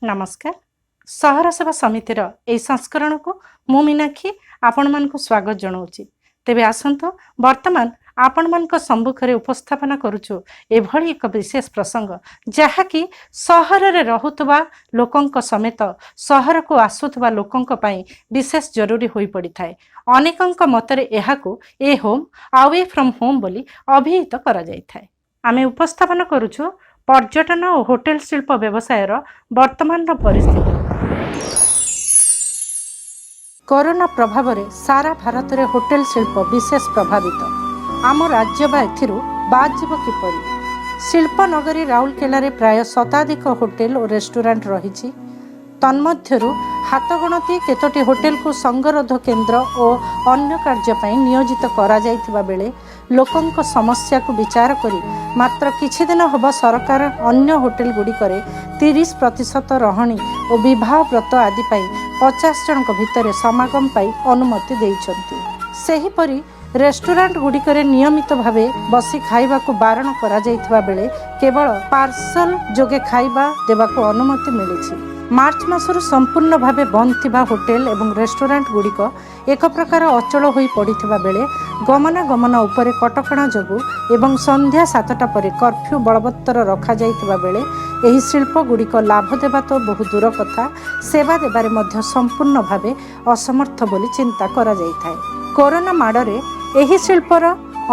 नमस्कार सहर सेवा समितिर ए संस्करण को मु मीनाक्षी आपण मानक स्वागत जनाऊँगी। तेबे आसंतु वर्तमान आपण मानक सम्मुखरे उपस्थापना करुछु एभली एक विशेष प्रसंग जहाँकि सहर रे रहुतबा लोकंक समेत सहर को आसुथबा लोकंक पई विशेष जरूरी होई पड़ी थाए। अनेकंक मतरे एहाकू ए होम अवे फ्रॉम होम बोली अभिहित करा जाय थाए। आमे उपस्थापन करुछु पर्यटन और होटेल शिल्प व्यवसायर वर्तमान परिस्थिति। कोरोना प्रभाव रे सारा भारत रे होटेल शिल्प विशेष प्रभावित। आम राज्य बा एथिरु बाद जीव किपरि। शिल्प नगरी राउरकेला रे प्राय शताधिक होटेल और रेस्टोरेंट रही। तन्मध्यरु हाथ गणती केतोटी होटेल को संगरोध केन्द्र और अन्य कार्य पई नियोजित करा जायतिबा बेले लोकंक समस्या को विचार करी मात्र किछि दिन हब सरकार अन्य होटेल गुड़िकरे 30% रहणी और विवाह व्रत आदि पाई 50 जनक भितर समागम पाई अनुमति देइछन्ति। सेहीपरि रेस्टोरेंट गुड़िकरे नियमित भावे बसी खाइबा को बारण करा जायतिबा बेले केवल पार्सल जोगे खाइबा देबाको अनुमति मिलिछि। मार्च मासरु संपूर्ण भावे बंद थिबा होटेल एवं रेस्टोरेंट गुड़िक एक प्रकार अचल होई पड़िथिबा बेले गमनागमन उपरे कटकणा जोगु एवं संध्या 7टा परे कर्फ्यू बलवत्तर रखा जाइथिबा बेले एही शिल्प गुड़िक लाभ देबा तो बहु दूर कथा सेवा देबारे मध्य संपूर्ण भावे असमर्थ बोली चिंता करा जाइथाय। कोरोना माडरे एही शिल्पर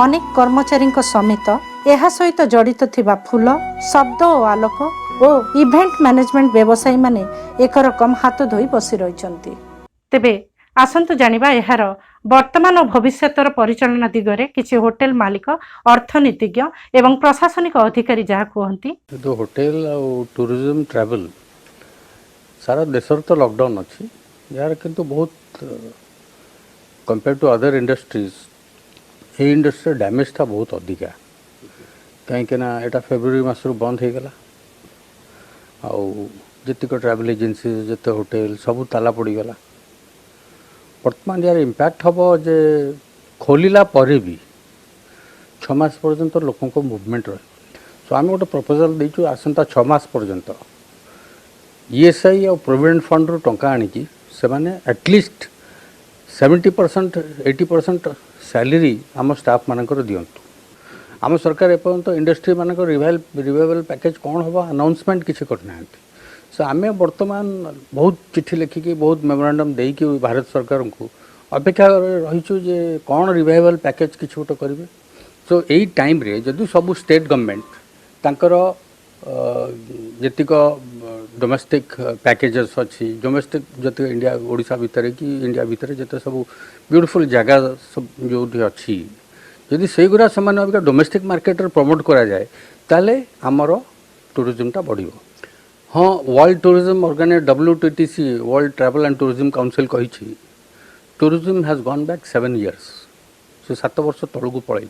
अनेक कर्मचारी समेत एहा सहित जड़ित थिबा फूल शब्द और आलोक और इवेंट मैनेजमेंट व्यवसायी माने एक रकम हाथ धोई बसी रहिछन्ति। तेबे आसंतु जानिबा एहार वर्तमान और भविष्यतर परिचालना दिगरे किछि होटेल मालिक अर्थनीतिज्ञ एवं प्रशासनिक अधिकारी जहा कहंती। तो होटेल और टूरिज्म ट्रैवल सारा देशर तो लॉकडाउन अछि यार किंतु बहुत कंपेयर टू अदर इंडस्ट्रीज ये इंडस्ट्री डैमेज था बहुत अधिका कहीं ना एटा फेब्रुआरी मासरु बंद हो गला जितक ट्रैवल एजेंसी जिते होटेल सब ताला पड़गला। बर्तमान यार इम्पैक्ट हम जे खोलला पर भी 6 मास पर्यंत लोकों को मूवमेंट रहे। सो आम गोटे प्रपोजल देचु आसंता 6 मास पर्यंत ईएसआई और प्रोविडेंट फंड रू टंका आनिकी से माने एटलिस्ट 70% 80% सैलरी आम स्टाफ मानकर दियंतु। आम सरकार एपर्यंत इंडस्ट्री मानक रिवाइवल पैकेज कौन हम अनाउंसमेंट किसी करना। सो आम बर्तमान बहुत चिट्ठी लिखिकी बहुत मेमोरांडम देकी भारत सरकार को अपेक्षा रहीचु जे कौन रिवाइवल पैकेज किसी गोटे करेंगे। सो यही टाइम रे जदि सब स्टेट गवर्नमेंट तांकर जेतिक डोमेस्टिक पैकेजेस अच्छी डोमेस्टिक जति इंडिया ओडिशा भितर कि इंडिया भितर जते सब ब्यूटीफुल जगह सब जो अच्छी यदि से गुरा समान अबिका डोमेस्टिक मार्केट रे प्रमोट करा जाए ताले हमर टूरिज्मटा बढ़िबो। हाँ world tourism organise WTTC world travel and tourism council कही tourism has gone back 7 years से 7 वर्ष तलू पड़ाई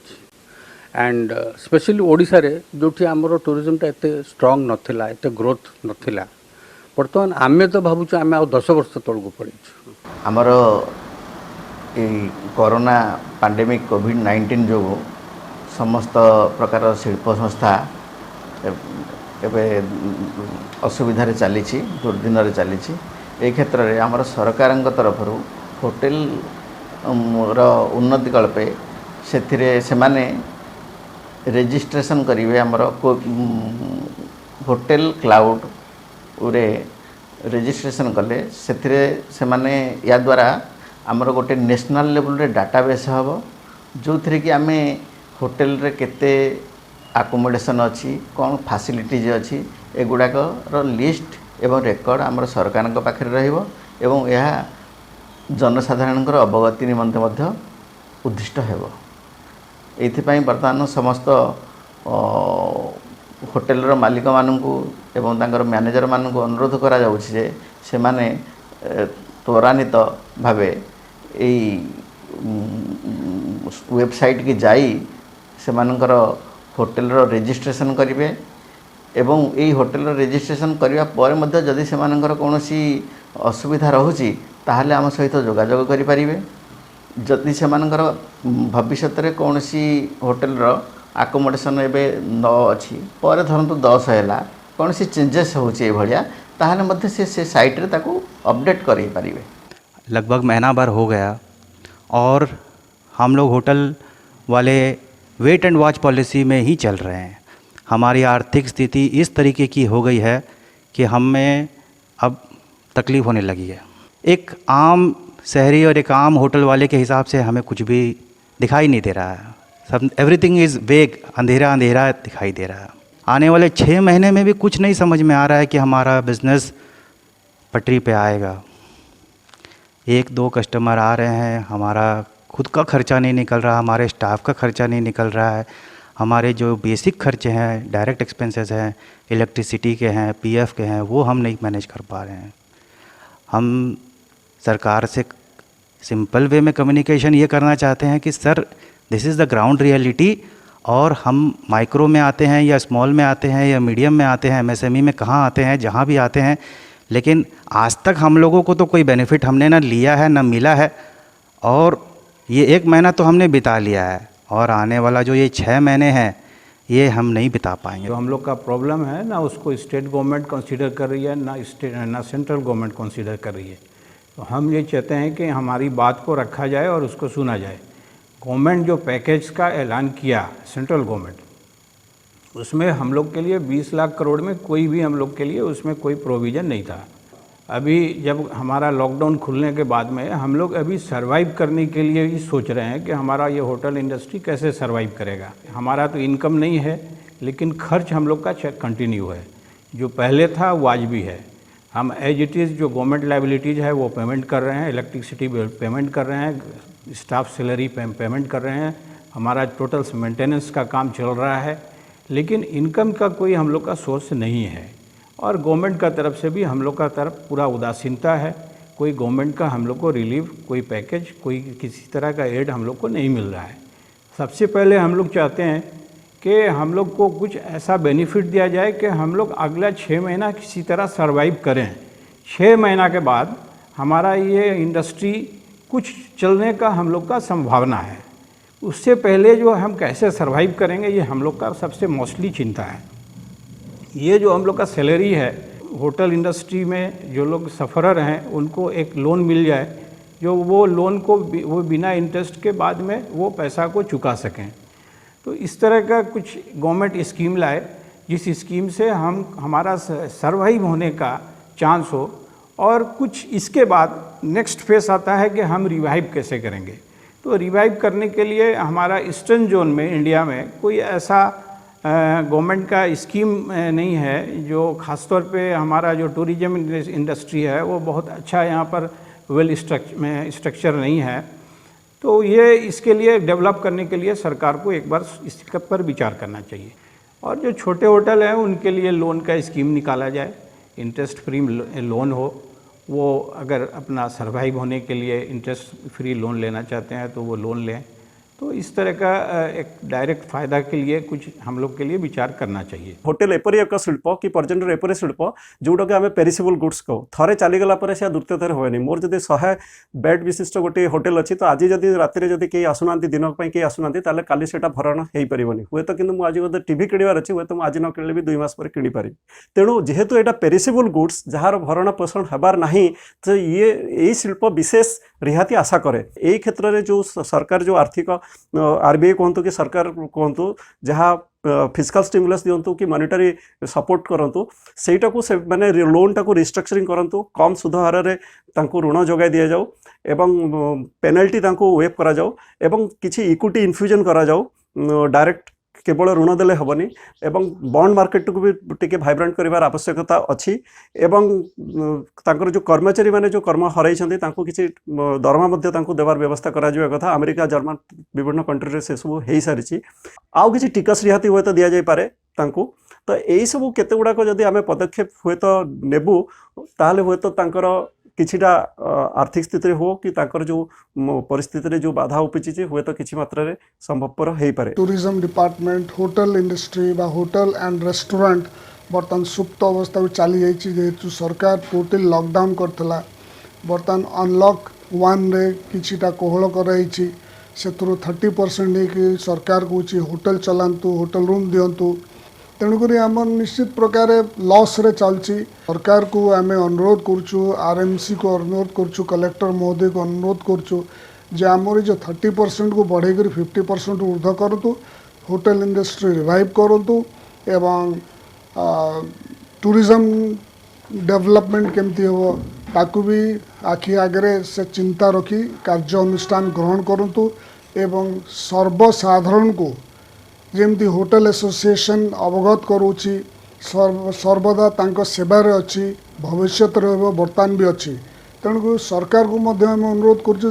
एंड स्पेशली ओडिशा रे जोठी हमर टूरिज्मटा एते स्ट्रांग नथिला एते ग्रोथ नथिला बर्तमान आमे तो भाबुछु आमे आ 10 वर्ष तलू पड़ाई हमर कोरोना पैंडेमिक कोविड-19 जो समस्त प्रकार शिल्प संस्था एवं असुविधा चली दुर्दिन चली क्षेत्र में आमर सरकार तरफ होटेल उन्नति कल्पे से माने रजिस्ट्रेशन करेंगे आमर होटेल क्लाउड रे रजिस्ट्रेशन कले से माने या द्वारा आमर गोटे नेशनल लेवल रे डाटाबेस हम जो थी कि आम होटेल रे केते आकोमोडेशन अच्छी कौन फैसिलिटीज अच्छी एगुड़ाक लिस्ट एवं रेकर्ड आमर सरकार पाखे रही जनसाधारण अवगति निमंते उद्दिष्ट हो। ये बर्तमान समस्त होटेल मालिक मानू एवं तांकर मैनेजर मानू अनुरोध करा जाउछि जे से माने त्वरान्वित भावे वेबसाइट की जाई से मानकर होटेल रजिस्ट्रेशन करेंगे एवं यही होटेल रजिस्ट्रेशन करने पर मध्य जदि से मानकर कौनसी असुविधा रोचे ताहले आम सहित जोगाजोग करें। जदि से मानकर भविष्य में कौन सी होटेल आकोमोडेशन एवं 9 अच्छी पर धरतु 10 है कौन सी चेंजेस होची भाया ताहले मध्य से साइट रे ताको अपडेट करें पारिबे। लगभग महीना भर हो गया और हम लोग होटल वाले वेट एंड वॉच पॉलिसी में ही चल रहे हैं। हमारी आर्थिक स्थिति इस तरीके की हो गई है कि हमें अब तकलीफ़ होने लगी है। एक आम शहरी और एक आम होटल वाले के हिसाब से हमें कुछ भी दिखाई नहीं दे रहा है। सब एवरीथिंग इज़ वेग, अंधेरा अंधेरा दिखाई दे रहा है। आने वाले 6 महीने में भी कुछ नहीं समझ में आ रहा है कि हमारा बिज़नेस पटरी पे आएगा। 1-2 कस्टमर आ रहे हैं, हमारा खुद का खर्चा नहीं निकल रहा, हमारे स्टाफ का खर्चा नहीं निकल रहा है, हमारे जो बेसिक खर्चे हैं, डायरेक्ट एक्सपेंसेस हैं, इलेक्ट्रिसिटी के हैं, पीएफ के हैं, वो हम नहीं मैनेज कर पा रहे हैं। हम सरकार से सिंपल वे में कम्युनिकेशन ये करना चाहते हैं कि sir this is the ground reality, और हम माइक्रो में आते हैं या स्मॉल में आते हैं या मीडियम में आते हैं, एमएसएमई में कहाँ आते हैं, जहाँ भी आते हैं, लेकिन आज तक हम लोगों को तो कोई बेनिफिट हमने ना लिया है ना मिला है। और ये 1 महीना तो हमने बिता लिया है और आने वाला जो ये 6 महीने हैं ये हम नहीं बिता पाएंगे। जो हम लोग का प्रॉब्लम है ना, उसको स्टेट गवर्नमेंट कंसीडर कर रही है, ना सेंट्रल गवर्नमेंट कंसीडर कर रही है। तो हम ये चाहते हैं कि हमारी बात को रखा जाए और उसको सुना जाए। गवर्नमेंट जो पैकेज का ऐलान किया सेंट्रल गवर्नमेंट, उसमें हम लोग के लिए 20 लाख करोड़ में कोई भी हम लोग के लिए उसमें कोई प्रोविज़न नहीं था। अभी जब हमारा लॉकडाउन खुलने के बाद में हम लोग अभी सर्वाइव करने के लिए ही सोच रहे हैं कि हमारा ये होटल इंडस्ट्री कैसे सर्वाइव करेगा। हमारा तो इनकम नहीं है, लेकिन खर्च हम लोग का कंटिन्यू है। जो पहले था वाजिबी है। हम एज इट इज़ जो गवर्नमेंट लाइबिलिटीज़ है वो पेमेंट कर रहे हैं, इलेक्ट्रिसिटी बिल पेमेंट कर रहे हैं, स्टाफ सैलरी पेमेंट कर रहे हैं, हमारा टोटल मेंटेनेंस का काम चल रहा है, लेकिन इनकम का कोई हम लोग का सोर्स नहीं है। और गवर्नमेंट का तरफ से भी हम लोग का तरफ पूरा उदासीनता है। कोई गवर्नमेंट का हम लोग को रिलीफ, कोई पैकेज, कोई किसी तरह का एड हम लोग को नहीं मिल रहा है। सबसे पहले हम लोग चाहते हैं कि हम लोग को कुछ ऐसा बेनिफिट दिया जाए कि हम लोग अगला 6 महीना किसी तरह सर्वाइव करें। 6 महीना के बाद हमारा ये इंडस्ट्री कुछ चलने का हम लोग का संभावना है। उससे पहले जो हम कैसे सर्वाइव करेंगे ये हम लोग का सबसे मोस्टली चिंता है। ये जो हम लोग का सैलरी है, होटल इंडस्ट्री में जो लोग सफ़रर हैं उनको एक लोन मिल जाए, जो वो लोन को वो बिना इंटरेस्ट के बाद में वो पैसा को चुका सकें। तो इस तरह का कुछ गवर्नमेंट स्कीम लाए जिस स्कीम से हम हमारा सर्वाइव होने का चांस हो। और कुछ इसके बाद नेक्स्ट फेस आता है कि हम रिवाइव कैसे करेंगे। तो रिवाइव करने के लिए हमारा ईस्टर्न जोन में इंडिया में कोई ऐसा गवर्नमेंट का स्कीम नहीं है। जो ख़ासतौर पे हमारा जो टूरिज़्म इंडस्ट्री है वो बहुत अच्छा यहाँ पर वेल स्ट्रक्चर नहीं है। तो ये इसके लिए डेवलप करने के लिए सरकार को एक बार इस पर विचार करना चाहिए। और जो छोटे होटल हैं उनके लिए लोन का स्कीम निकाला जाए, इंटरेस्ट फ्री लोन हो। वो अगर अपना सर्वाइव होने के लिए इंटरेस्ट फ्री लोन लेना चाहते हैं तो वो लोन लें। तो इस तरह का एक डायरेक्ट फायदा के लिए कुछ हम लोग के लिए विचार करना चाहिए। होटेल एपरी एक शिल्प कि पर्यटन एपरी शिल्प जोटा कि आम पेरिसेबल गुड्स कहू, थरे चलीगला पर से द्वितीय थर हुए। मोर जब 100 बेड विशिष्ट गोटे होटेल अच्छी तो आज जब राति जब कहीं आसुना दिन कहीं आसुना काली से भरण हो पारनि हुए तो कि आज गोटे टीवी किणवार अच्छी हुए तो आज न किणले भी 2 मास पर किपारि। तेणु जेहेतु यहाँ पेरिसेबल गुड्स जार भरण पोषण हबार नहीं तो ये शिल्प विशेष रिहाती आशा करे। यही क्षेत्र में जो सरकार जो आर्थिक आरबीआई कहतु कि सरकार कहतु जहाँ फिजिकल स्टिमुलस दिंतु कि मॉनेटरी सपोर्ट करंतु सेटा को से माने लोन टाको रिस्ट्रक्चरिंग करंतु, कम सुध हार रे तांको ऋण जोगाई दिया जाऊ एवं पेनल्टी तांको वेव करा जाऊ एवं किछि इक्विटी इन्फ्यूजन करा जाऊ। डायरेक्ट केवल ऋण देले हेबनी एवं बॉन्ड मार्केट को भी टिके वाइब्रेंट करिवार आवश्यकता अछि। एवं तांकर जो कर्मचारी माने जो कर्म हराइछन्ती तांको किछि दरमा मध्ये तांको देवार व्यवस्था करा जिवा कथा। अमेरिका जर्मन विभिन्न कंट्री रे से सब हेई सारिछि। आउ किछि टिकस रिहाती होय तो दिया जाय पारे तांको। तो एई सब केते गुडा को जदि आमे पदक्षेप होय तो नेबु ताले होय तो तांकर किछिटा आर्थिक स्थिति हो कि ताकर जो परिस्थिति रे जो बाधा उपचिछि हुए तो किछि मात्रा रे संभवपर हेई पारे। टूरिज्म डिपार्टमेंट होटल इंडस्ट्री बा होटल एंड रेस्टोरेंट बर्तमान सुप्त अवस्था में चली जाइछि। जेहेतु सरकार टोटल लॉकडाउन करथला, बर्तमान अनलॉक 1 रे किछिटा कोहल कराइछि। सेथुरु 30% नहीं कि सरकार कहूँ होटल चलांतु, होटल रूम दिंतु। तेणुक आम निश्चित प्रकार लॉस रे चलची सरकार को आम अनुरोध करुचु आरएमसी को अनुरोध करुचु कलेक्टर महोदय को अनुरोध करुचु जे आमर जो 30% को बढ़े 50% ऊर्ध्व करूँ होटल इंडस्ट्री रिवाइव करूँ एवं टूरिज्म डेवलपमेंट केमती हम ताकू भी आखि आगे से चिंता रखी कार्य अनुष्ठान ग्रहण करूँ एवं सर्वसाधारण को जेमती होटल एसोसिएशन अवगत करुँची सर्वदा तांको सेवारे अच्छी भविष्य बर्तमान भी अच्छी तेणुक सरकार को मध्य आम अनुरोध करुँ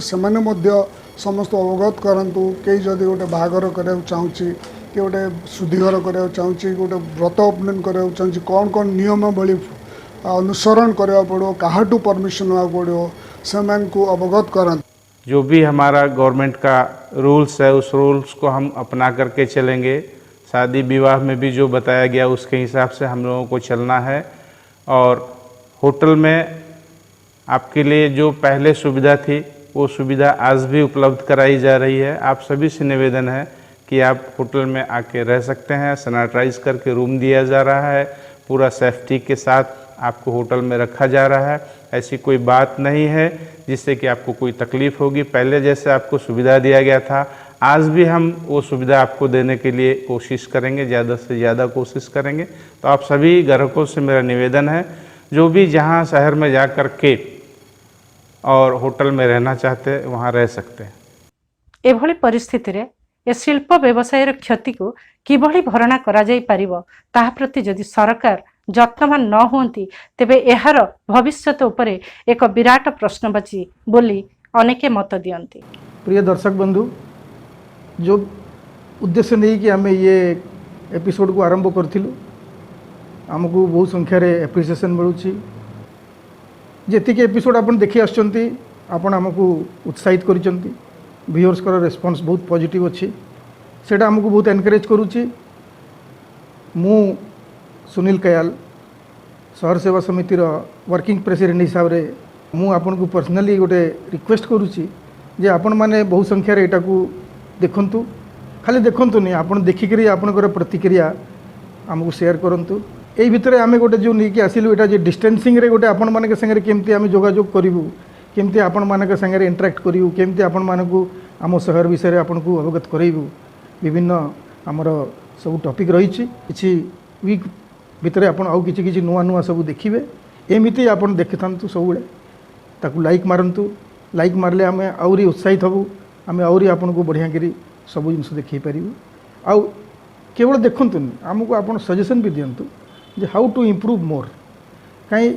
समस्त अवगत करूँ कई जदि गोटे बाहागर कराया चाहूँगी कि गोटे शुद्धिघर कराया चाहूँगी गोटे व्रत उपनयन कराया चाहूँगी कौन कौन नियमावली अनुसरण कराया पड़ो काहाटू परमिशन ना पड़ो से को अवगत करा। जो भी हमारा गवर्नमेंट का रूल्स है उस रूल्स को हम अपना करके चलेंगे। शादी विवाह में भी जो बताया गया उसके हिसाब से हम लोगों को चलना है। और होटल में आपके लिए जो पहले सुविधा थी वो सुविधा आज भी उपलब्ध कराई जा रही है। आप सभी से निवेदन है कि आप होटल में आके रह सकते हैं। सैनिटाइज करके रूम दिया जा रहा है, पूरा सेफ्टी के साथ आपको होटल में रखा जा रहा है। ऐसी कोई बात नहीं है जिससे कि आपको कोई तकलीफ़ होगी। पहले जैसे आपको सुविधा दिया गया था आज भी हम वो सुविधा आपको देने के लिए कोशिश करेंगे, ज़्यादा से ज़्यादा कोशिश करेंगे। तो आप सभी ग्राहकों से मेरा निवेदन है जो भी जहाँ शहर में जा कर के और होटल में रहना चाहते हैं वहाँ रह सकते हैं। एभली परिस्थिति रे ए शिल्प व्यवसायर क्षति को किभली भरणा करा जाई पारिबो ताहा प्रति जदि सरकार जत्नवान न हुअंती तेबे एहार भविष्यत उपरे एक विराट प्रश्नवाची बोली अनेके मत दियंती। प्रिय दर्शक बंधु, जो उद्देश्य नहीं कि आम ये एपिसोड को आरंभ करथिलु आमको बहुत संख्यार एप्रिसिएसन मिलूँ। जी एपिसोड आपन देखी आछंती आपन आमको उत्साहित करिसंती। व्यूअर्स का रेस्पॉन्स बहुत पॉजिटिव अच्छी सेटा आमको बहुत एनकरेज करुच्ची। मु सुनील कयाल शहर सेवा समितिर वर्किंग प्रेसिडेंट हिसाब से मु आपन को पर्सनली गोटे रिक्वेस्ट करुच्ची जे आपण माने बहुत संख्यार एटा को देखंतु, खाली देखंतु नहीं आपन देखिकरी आपनकर प्रतिक्रिया आमको शेयर करंतु। एई भितरे आमे गोटे जो नहीं कि आसिलु एटा जे डिस्टेंसिंग रे गोटे आपण माने के संगे केमती आमे जोगाजोग करिवु, केमती आपण माने के संगे इंटरेक्ट करिवु, केमती आपण माने को आम शहर विषय रे आपण को अवगत करइबु। विभिन्न आमर सब टॉपिक रही किछि वीक भितरे आपण आउ किछि किछि नुआ नुआ सब देखिबे। एमिति आपण देखिथांतु सबुले ताकू लाइक मारंतु। लाइक मारले आमे आउरी उत्साहित हबु, आमे आउरी आपण को बढ़िया करी सब जिनस देखि पारिबु। आउ केवल देखंतुनी आमको आपण सजेशन भी दियंतु जे हाउ टू इम्प्रूव मोर, कहीं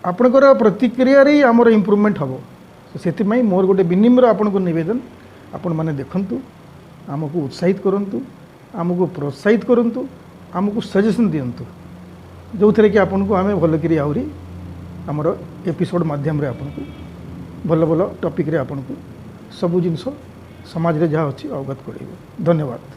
आपणकर प्रतिक्रिया रे आमर इम्प्रूवमेंट हम। से मोर गोटे विनिम्र आपण को निवेदन आपण माने देखंतु, आमको उत्साहित करंतु, आमको प्रोत्साहित करंतु, आमको सजेशन दियंतु जो थे कि आपन को आमे भल करी आउरी आमर एपिसोड माध्यम रे आपन को भल भल टॉपिक रे आपन को सब जिनस समाज रे जहाँ अच्छी अवगत करेंगे। धन्यवाद।